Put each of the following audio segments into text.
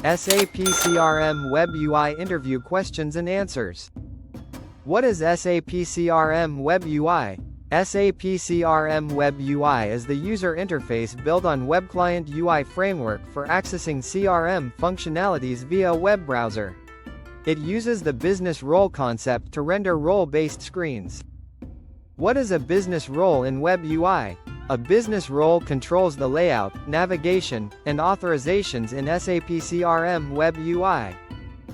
SAP CRM WebUI Interview Questions and Answers. What is SAP CRM WebUI? SAP CRM WebUI is the user interface built on Web Client UI framework for accessing CRM functionalities via a web browser. It uses the business role concept to render role-based screens. What is a business role in WebUI? A business role controls the layout, navigation, and authorizations in SAP CRM WebUI.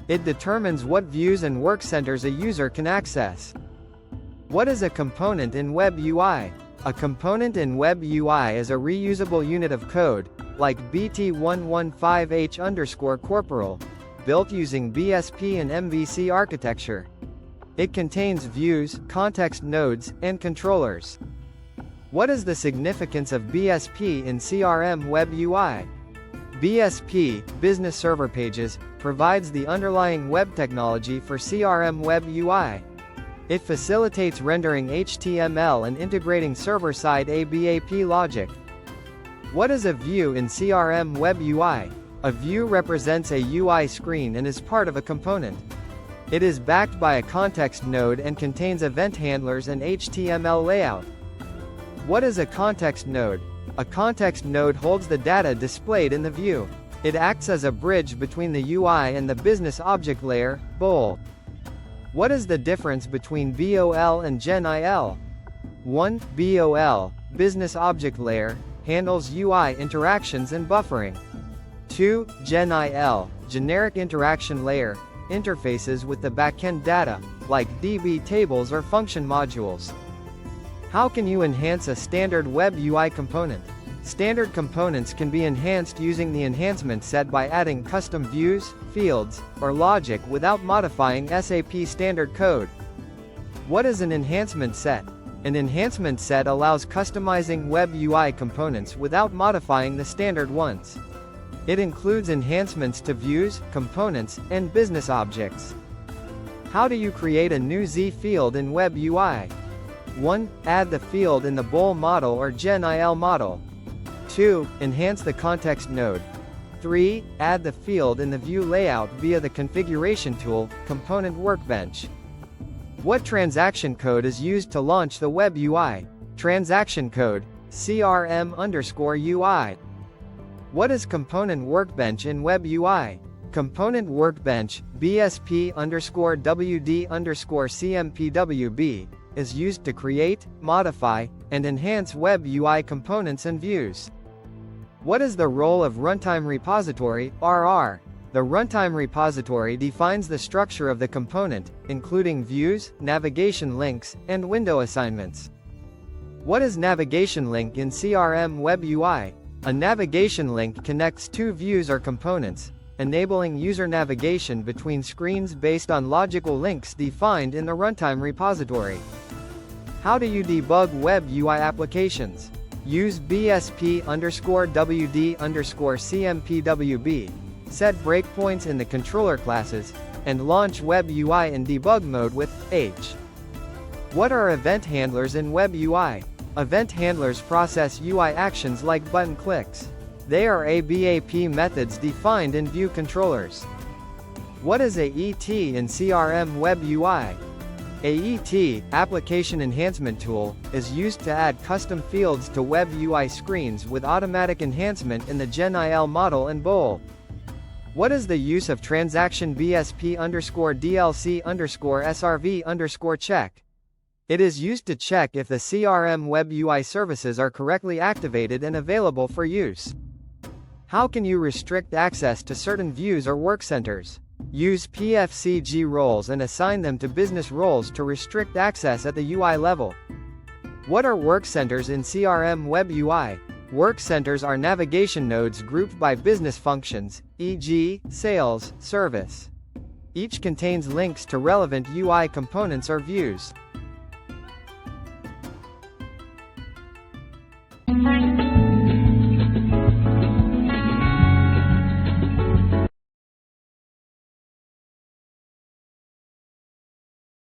It determines what views and work centers a user can access. What is a component in WebUI? A component in WebUI is a reusable unit of code, like BT115H_corporal, built using BSP and MVC architecture. It contains views, context nodes, and controllers. What is the significance of BSP in CRM WebUI? BSP, Business Server Pages, provides the underlying web technology for CRM WebUI. It facilitates rendering HTML and integrating server-side ABAP logic. What is a view in CRM WebUI? A view represents a UI screen and is part of a component. It is backed by a context node and contains event handlers and HTML layout. What is a context node? A context node holds the data displayed in the view. It acts as a bridge between the UI and the business object layer, BOL. What is the difference between BOL and GenIL? 1. BOL, Business Object Layer, handles UI interactions and buffering. 2. GenIL, Generic Interaction Layer, interfaces with the backend data, like DB tables or function modules. How can you enhance a standard web UI component? Standard components can be enhanced using the enhancement set by adding custom views, fields, or logic without modifying SAP standard code. What is an enhancement set? An enhancement set allows customizing web UI components without modifying the standard ones. It includes enhancements to views, components, and business objects. How do you create a new Z field in WebUI? 1. Add the field in the BOL model or GenIL model. 2. Enhance the context node. 3. Add the field in the view layout via the configuration tool, Component Workbench. What transaction code is used to launch the WebUI? Transaction code, CRM_UI. What is Component Workbench in WebUI? Component Workbench, BSP_WD_CMPWB, is used to create, modify, and enhance web UI components and views. What is the role of Runtime Repository, RR? The Runtime Repository defines the structure of the component, including views, navigation links, and window assignments. What is Navigation Link in CRM WebUI? A navigation link connects two views or components, enabling user navigation between screens based on logical links defined in the Runtime Repository. How do you debug web UI applications? Use BSP_WD_CMPWB, set breakpoints in the controller classes, and launch WebUI in debug mode with H. What are event handlers in WebUI? Event handlers process UI actions like button clicks. They are ABAP methods defined in view controllers. What is AET in CRM WebUI? AET, Application Enhancement Tool, is used to add custom fields to web UI screens with automatic enhancement in the GenIL model and BOL. What is the use of transaction BSP_DLC_SRV_check? It is used to check if the CRM WebUI services are correctly activated and available for use. How can you restrict access to certain views or work centers? Use PFCG roles and assign them to business roles to restrict access at the UI level. What are work centers in CRM WebUI? Work centers are navigation nodes grouped by business functions, e.g., sales, service. Each contains links to relevant UI components or views.